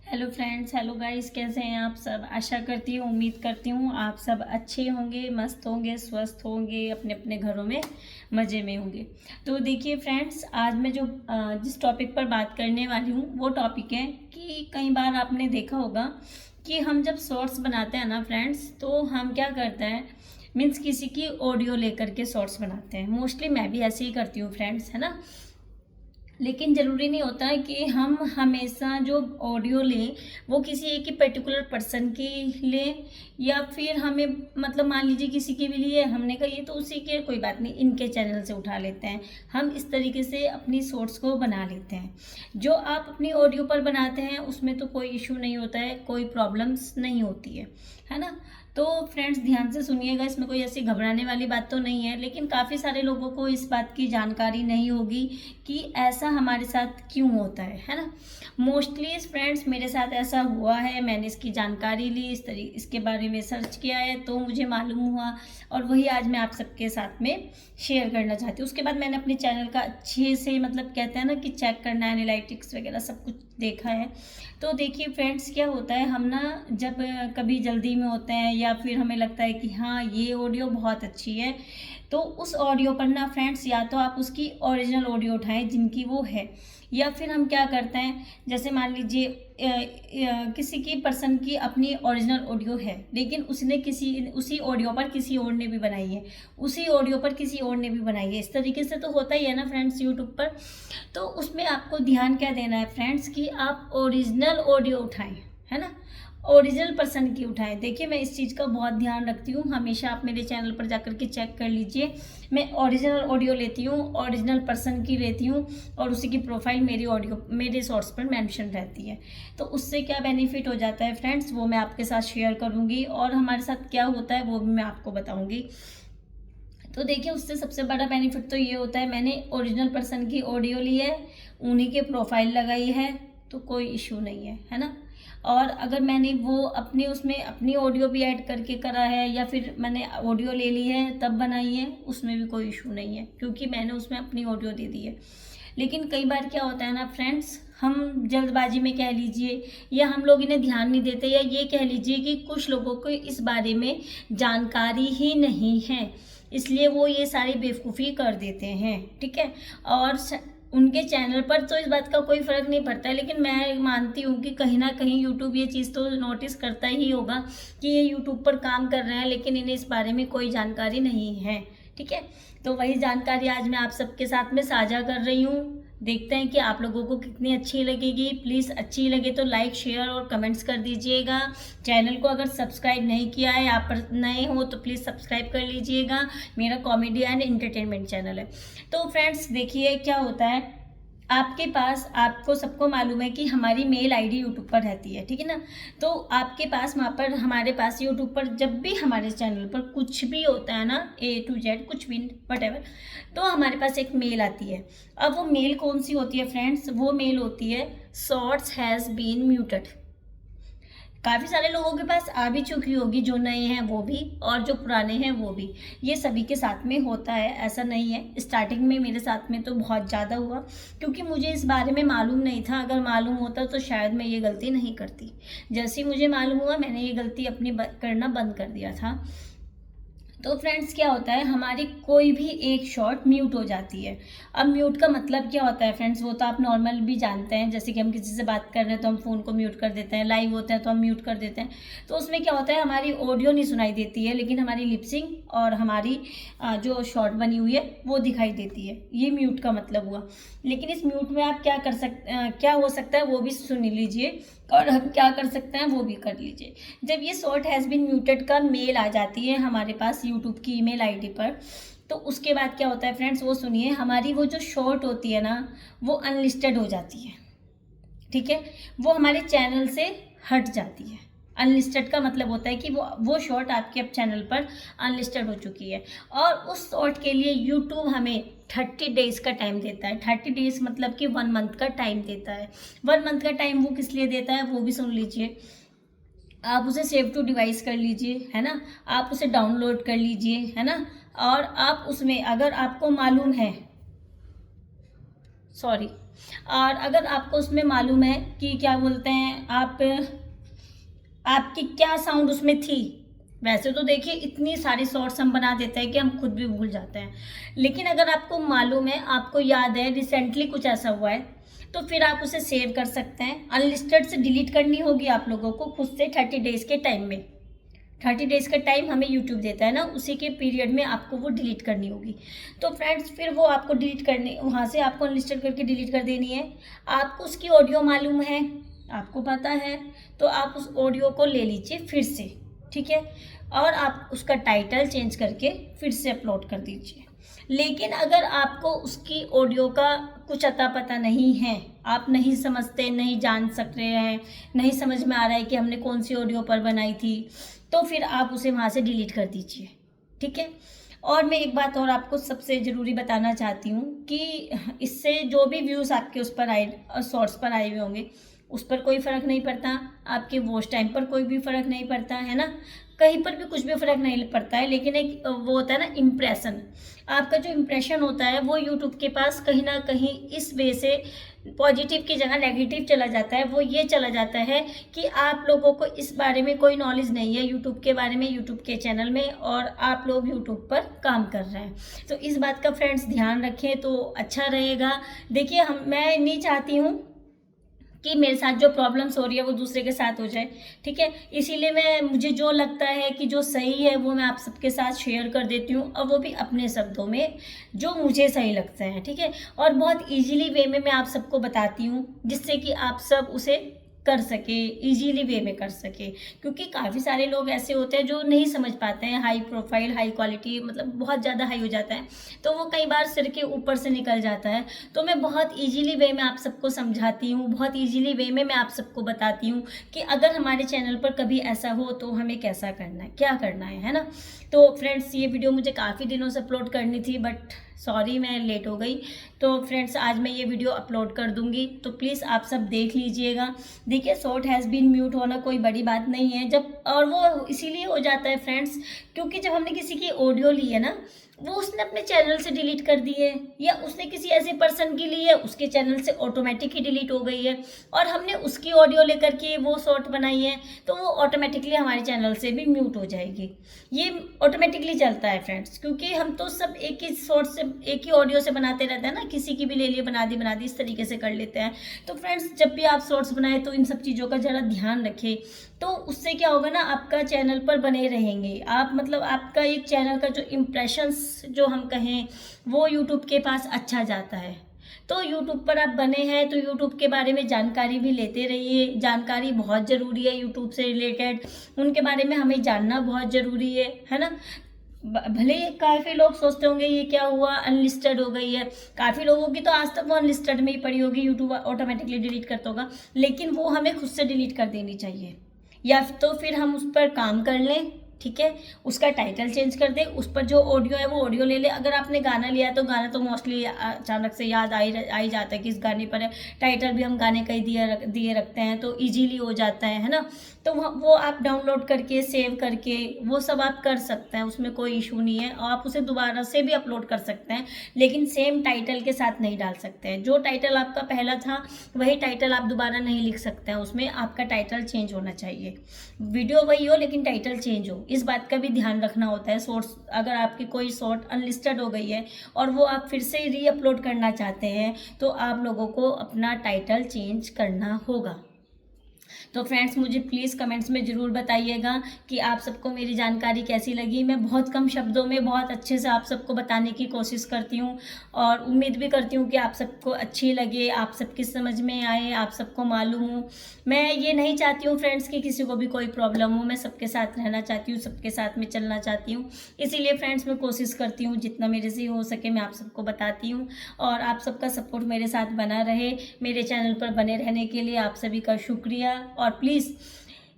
Hello friends, hello guys, कैसे हैं आप सब। आशा करती हूँ, उम्मीद करती हूँ आप सब अच्छे होंगे, मस्त होंगे, स्वस्थ होंगे, अपने अपने घरों में मज़े में होंगे। तो देखिए फ्रेंड्स, आज मैं जो जिस टॉपिक पर बात करने वाली हूँ वो टॉपिक है कि कई बार आपने देखा होगा कि हम जब शॉर्ट्स बनाते हैं ना फ्रेंड्स, तो हम क्या करते हैं, मीन्स किसी की ऑडियो लेकर के शॉर्ट्स बनाते हैं। मोस्टली मैं भी ऐसे ही करती हूँ फ्रेंड्स, है ना। लेकिन ज़रूरी नहीं होता है कि हम हमेशा जो ऑडियो लें वो किसी एक ही पर्टिकुलर पर्सन की लें, या फिर हमें मतलब मान लीजिए किसी के भी लिए हमने कहा ये तो उसी के, कोई बात नहीं, इनके चैनल से उठा लेते हैं। हम इस तरीके से अपनी शॉर्ट्स को बना लेते हैं। जो आप अपनी ऑडियो पर बनाते हैं उसमें तो कोई इशू नहीं होता है, कोई प्रॉब्लम्स नहीं होती है ना। तो फ्रेंड्स ध्यान से सुनिएगा, इसमें कोई ऐसी घबराने वाली बात तो नहीं है, लेकिन काफ़ी सारे लोगों को इस बात की जानकारी नहीं होगी कि ऐसा हमारे साथ क्यों होता है ना। मोस्टली फ्रेंड्स मेरे साथ ऐसा हुआ है, मैंने इसकी जानकारी ली, इसके बारे में सर्च किया है तो मुझे मालूम हुआ, और वही आज मैं आप सबके साथ में शेयर करना चाहती हूँ। उसके बाद मैंने अपने चैनल का अच्छे से, मतलब कहते हैं ना कि चेक करना, एनालिटिक्स वगैरह सब कुछ देखा है। तो देखिए फ्रेंड्स, क्या होता है, हम ना जब कभी जल्दी में होते हैं या फिर हमें लगता है कि हाँ ये ऑडियो बहुत अच्छी है, तो उस ऑडियो पर ना फ्रेंड्स या तो आप उसकी ओरिजिनल ऑडियो उठाएं जिनकी वो है, या फिर हम क्या करते हैं, जैसे मान लीजिए किसी की पर्सन की अपनी ओरिजिनल ऑडियो है, लेकिन उसने उसी ऑडियो पर किसी और ने भी बनाई है, उसी ऑडियो पर किसी और ने भी बनाई है। इस तरीके से तो होता ही है ना फ्रेंड्स यूट्यूब पर। तो उसमें आपको ध्यान क्या देना है फ्रेंड्स कि आप ओरिजिनल ऑडियो उठाएं, है ना, ओरिजिनल पर्सन की उठाएं। देखिए मैं इस चीज़ का बहुत ध्यान रखती हूँ, हमेशा आप मेरे चैनल पर जाकर के चेक कर लीजिए। मैं ओरिजिनल ऑडियो लेती हूँ, ओरिजिनल पर्सन की लेती हूँ, और उसी की प्रोफाइल मेरे सोर्स पर मेंशन रहती है। तो उससे क्या बेनिफिट हो जाता है फ्रेंड्स, वो मैं आपके साथ शेयर करूँगी, और हमारे साथ क्या होता है वो भी मैं आपको बताऊँगी। तो देखिए उससे सबसे बड़ा बेनिफिट तो ये होता है, मैंने ओरिजिनल पर्सन की ऑडियो ली है, उन्हीं के प्रोफाइल लगाई है, तो कोई इशू नहीं है ना। और अगर मैंने वो अपने उसमें अपनी ऑडियो भी ऐड करके करा है, या फिर मैंने ऑडियो ले ली है तब बनाई है, उसमें भी कोई इशू नहीं है, क्योंकि मैंने उसमें अपनी ऑडियो दे दी है। लेकिन कई बार क्या होता है ना फ्रेंड्स, हम जल्दबाजी में कह लीजिए, या हम लोग इन्हें ध्यान नहीं देते, या ये कह लीजिए कि कुछ लोगों को इस बारे में जानकारी ही नहीं है, इसलिए वो ये सारी बेवकूफ़ी कर देते हैं, ठीक है। और उनके चैनल पर तो इस बात का कोई फ़र्क नहीं पड़ता है, लेकिन मैं मानती हूँ कि कहीं ना कहीं यूट्यूब ये चीज़ तो नोटिस करता ही होगा कि ये यूट्यूब पर काम कर रहे हैं, लेकिन इन्हें इस बारे में कोई जानकारी नहीं है, ठीक है। तो वही जानकारी आज मैं आप सबके साथ में साझा कर रही हूँ। देखते हैं कि आप लोगों को कितनी अच्छी लगेगी। प्लीज़ अच्छी लगे तो लाइक, शेयर और कमेंट्स कर दीजिएगा। चैनल को अगर सब्सक्राइब नहीं किया है, आप पर नए हो तो प्लीज़ सब्सक्राइब कर लीजिएगा। मेरा कॉमेडी एंड एंटरटेनमेंट चैनल है। तो फ्रेंड्स देखिए क्या होता है, आपके पास, आपको सबको मालूम है कि हमारी मेल आईडी यूट्यूब पर रहती है, ठीक है ना। तो आपके पास वहाँ पर, हमारे पास यूट्यूब पर जब भी हमारे चैनल पर कुछ भी होता है ना, A to Z कुछ भी वटेवर, तो हमारे पास एक मेल आती है। अब वो मेल कौन सी होती है फ्रेंड्स, वो मेल होती है शॉर्ट्स हैज़ बीन म्यूटेड। काफ़ी सारे लोगों के पास आ भी चुकी होगी, जो नए हैं वो भी और जो पुराने हैं वो भी। ये सभी के साथ में होता है, ऐसा नहीं है। स्टार्टिंग में मेरे साथ में तो बहुत ज़्यादा हुआ, क्योंकि मुझे इस बारे में मालूम नहीं था। अगर मालूम होता तो शायद मैं ये गलती नहीं करती। जैसे ही मुझे मालूम हुआ, मैंने ये गलती अपनी करना बंद कर दिया था। तो फ्रेंड्स क्या होता है, हमारी कोई भी एक शॉट म्यूट हो जाती है। अब म्यूट का मतलब क्या होता है फ्रेंड्स, वो तो आप नॉर्मल भी जानते हैं। जैसे कि हम किसी से बात कर रहे हैं तो हम फ़ोन को म्यूट कर देते हैं, लाइव होते हैं तो हम म्यूट कर देते हैं। तो उसमें क्या होता है, हमारी ऑडियो नहीं सुनाई देती है, लेकिन हमारी लिपसिंग और हमारी जो शॉट बनी हुई है वो दिखाई देती है। ये म्यूट का मतलब हुआ। लेकिन इस म्यूट में आप क्या हो सकता है वो भी सुन लीजिए, और हम क्या कर सकते हैं वो भी कर लीजिए। जब ये शॉर्ट हैज़ बीन म्यूटेड का मेल आ जाती है हमारे पास यूट्यूब की ईमेल आईडी पर, तो उसके बाद क्या होता है फ्रेंड्स, वो सुनिए, हमारी वो जो शॉर्ट होती है ना, वो अनलिस्टेड हो जाती है, ठीक है। वो हमारे चैनल से हट जाती है। अनलिस्टेड का मतलब होता है कि वो शॉर्ट आपके अब चैनल पर अनलिस्टेड हो चुकी है, और उस शॉर्ट के लिए यूट्यूब हमें 30 डेज़ का टाइम देता है। 30 डेज़ मतलब कि 1 मंथ का टाइम देता है। 1 मंथ का टाइम वो किस लिए देता है वो भी सुन लीजिए। आप उसे सेव टू डिवाइस कर लीजिए, है ना, आप उसे डाउनलोड कर लीजिए, है ना। और आप उसमें अगर आपको मालूम है, सॉरी, और अगर आपको उसमें मालूम है कि क्या बोलते हैं आपकी क्या साउंड उसमें थी। वैसे तो देखिए इतनी सारी शॉर्ट्स हम बना देते हैं कि हम खुद भी भूल जाते हैं, लेकिन अगर आपको मालूम है, आपको याद है रिसेंटली कुछ ऐसा हुआ है, तो फिर आप उसे सेव कर सकते हैं। अनलिस्टेड से डिलीट करनी होगी आप लोगों को खुद से 30 डेज़ के टाइम में। 30 डेज़ का टाइम हमें यूट्यूब देता है ना, उसी के पीरियड में आपको वो डिलीट करनी होगी। तो फ्रेंड्स फिर वो आपको डिलीट करने, वहाँ से आपको अनलिस्टेड करके डिलीट कर देनी है। आपको उसकी ऑडियो मालूम है, आपको पता है, तो आप उस ऑडियो को ले लीजिए फिर से, ठीक है, और आप उसका टाइटल चेंज करके फिर से अपलोड कर दीजिए। लेकिन अगर आपको उसकी ऑडियो का कुछ अता पता नहीं है, आप नहीं समझते, नहीं जान सक रहे हैं, नहीं समझ में आ रहा है कि हमने कौन सी ऑडियो पर बनाई थी, तो फिर आप उसे वहाँ से डिलीट कर दीजिए, ठीक है। और मैं एक बात और आपको सबसे ज़रूरी बताना चाहती हूँ कि इससे जो भी व्यूज़ आपके उस पर आए, शॉर्ट्स पर आए हुए होंगे, उस पर कोई फ़र्क नहीं पड़ता, आपके वॉच टाइम पर कोई भी फ़र्क नहीं पड़ता है ना, कहीं पर भी कुछ भी फ़र्क नहीं पड़ता है। लेकिन एक वो होता है ना इम्प्रेशन, आपका जो इम्प्रेशन होता है वो यूट्यूब के पास कहीं ना कहीं इस वे से पॉजिटिव की जगह नेगेटिव चला जाता है। वो ये चला जाता है कि आप लोगों को इस बारे में कोई नॉलेज नहीं है यूट्यूब के बारे में, यूट्यूब के चैनल में, और आप लोग यूट्यूब पर काम कर रहे हैं। तो इस बात का फ्रेंड्स ध्यान रखें तो अच्छा रहेगा। देखिए मैं नहीं चाहती हूँ कि मेरे साथ जो प्रॉब्लम्स हो रही है वो दूसरे के साथ हो जाए, ठीक है। इसीलिए मुझे जो लगता है कि जो सही है वो मैं आप सबके साथ शेयर कर देती हूँ, और वो भी अपने शब्दों में जो मुझे सही लगता है, ठीक है। और बहुत इजीली वे में मैं आप सबको बताती हूँ, जिससे कि आप सब उसे कर सके, इजीली वे में कर सके। क्योंकि काफ़ी सारे लोग ऐसे होते हैं जो नहीं समझ पाते हैं, हाई प्रोफाइल, हाई क्वालिटी, मतलब बहुत ज़्यादा हाई हो जाता है तो वो कई बार सिर के ऊपर से निकल जाता है। तो मैं बहुत इजीली वे में आप सबको समझाती हूँ, बहुत इजीली वे में मैं आप सबको बताती हूँ कि अगर हमारे चैनल पर कभी ऐसा हो तो हमें कैसा करना है, क्या करना है ना। तो फ्रेंड्स ये वीडियो मुझे काफ़ी दिनों से अपलोड करनी थी, बट सॉरी मैं लेट हो गई। तो फ्रेंड्स आज मैं ये वीडियो अपलोड कर दूंगी, तो प्लीज़ आप सब देख लीजिएगा। देखिए शॉर्ट हैज़ बीन म्यूट होना कोई बड़ी बात नहीं है, जब और वो इसीलिए हो जाता है फ्रेंड्स क्योंकि जब हमने किसी की ऑडियो ली है ना, वो उसने अपने चैनल से डिलीट कर दी है, या उसने किसी ऐसे पर्सन की ली है उसके चैनल से ऑटोमेटिक ही डिलीट हो गई है, और हमने उसकी ऑडियो लेकर के वो शॉर्ट बनाई है, तो वो ऑटोमेटिकली हमारे चैनल से भी म्यूट हो जाएगी। ये ऑटोमेटिकली चलता है फ्रेंड्स, क्योंकि हम तो सब एक ही शॉर्ट से, एक ही ऑडियो से बनाते रहते हैं ना, किसी की भी ले लिए बना दी, इस तरीके से कर लेते हैं। तो फ्रेंड्स जब भी आप शॉर्ट्स बनाए तो इन सब चीज़ों का ज़रा ध्यान रखें, तो उससे क्या होगा ना, आपका चैनल पर बने रहेंगे आप, मतलब आपका एक चैनल का जो इम्प्रेशंस जो हम कहें वो यूट्यूब के पास अच्छा जाता है। तो यूट्यूब पर आप बने हैं तो यूट्यूब के बारे में जानकारी भी लेते रहिए, जानकारी बहुत ज़रूरी है यूट्यूब से रिलेटेड, उनके बारे में हमें जानना बहुत ज़रूरी है ना। भले ही काफ़ी लोग सोचते होंगे ये क्या हुआ, अनलिस्टेड हो गई है, काफ़ी लोगों की तो आज तक वो अनलिस्टेड में ही पड़ी होगी, यूट्यूब ऑटोमेटिकली डिलीट करता होगा, लेकिन वो हमें खुद से डिलीट कर देनी चाहिए, या तो फिर हम उस पर काम कर लें, ठीक है, उसका टाइटल चेंज कर दे, उस पर जो ऑडियो है वो ऑडियो ले ले। अगर आपने गाना लिया है तो गाना तो मोस्टली अचानक से याद आ ही जाता है कि इस गाने पर है, टाइटल भी हम गाने का ही दिए रखते हैं तो इजीली हो जाता है ना। तो वो आप डाउनलोड करके सेव करके वो सब आप कर सकते हैं, उसमें कोई इशू नहीं है, और आप उसे दोबारा से भी अपलोड कर सकते हैं, लेकिन सेम टाइटल के साथ नहीं डाल सकते हैं। जो टाइटल आपका पहला था वही टाइटल आप दोबारा नहीं लिख सकते हैं, उसमें आपका टाइटल चेंज होना चाहिए, वीडियो वही हो लेकिन टाइटल चेंज हो। इस बात का भी ध्यान रखना होता है। शॉर्ट्स अगर आपकी कोई शॉर्ट अनलिस्टेड हो गई है और वो आप फिर से री अपलोड करना चाहते हैं तो आप लोगों को अपना टाइटल चेंज करना होगा। तो फ्रेंड्स मुझे प्लीज़ कमेंट्स में ज़रूर बताइएगा कि आप सबको मेरी जानकारी कैसी लगी। मैं बहुत कम शब्दों में बहुत अच्छे से आप सबको बताने की कोशिश करती हूँ, और उम्मीद भी करती हूँ कि आप सबको अच्छी लगे, आप सबकी समझ में आए, आप सबको मालूम हो। मैं ये नहीं चाहती हूँ फ्रेंड्स कि किसी को भी कोई प्रॉब्लम हो, मैं सबके साथ रहना चाहती हूँ, सबके साथ में चलना चाहती हूँ। इसीलिए फ्रेंड्स मैं कोशिश करती हूँ जितना मेरे से हो सके मैं आप सबको बताती हूँ, और आप सबका सपोर्ट मेरे साथ बना रहे। मेरे चैनल पर बने रहने के लिए आप सभी का शुक्रिया, और प्लीज़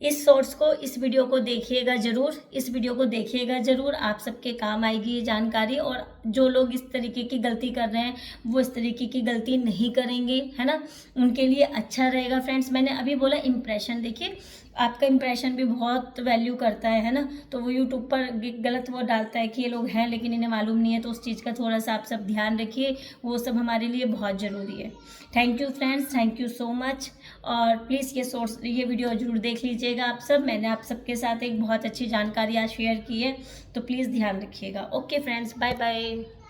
इस शॉर्ट्स को, इस वीडियो को देखिएगा ज़रूर, इस वीडियो को देखिएगा ज़रूर, आप सबके काम आएगी ये जानकारी, और जो लोग इस तरीके की गलती कर रहे हैं वो इस तरीके की गलती नहीं करेंगे, है ना, उनके लिए अच्छा रहेगा। फ्रेंड्स, मैंने अभी बोला इम्प्रेशन, देखिए आपका इम्प्रेशन भी बहुत वैल्यू करता है ना, तो वो यूट्यूब पर गलत वो डालता है कि ये लोग हैं लेकिन इन्हें मालूम नहीं है, तो उस चीज़ का थोड़ा सा आप सब ध्यान रखिए, वो सब हमारे लिए बहुत ज़रूरी है। Thank you friends, thank you so much. और प्लीज़ ये वीडियो जरूर देख लीजिएगा आप सब। मैंने आप सबके साथ एक बहुत अच्छी जानकारी आज शेयर की है, तो प्लीज़ ध्यान रखिएगा। Okay friends, bye bye.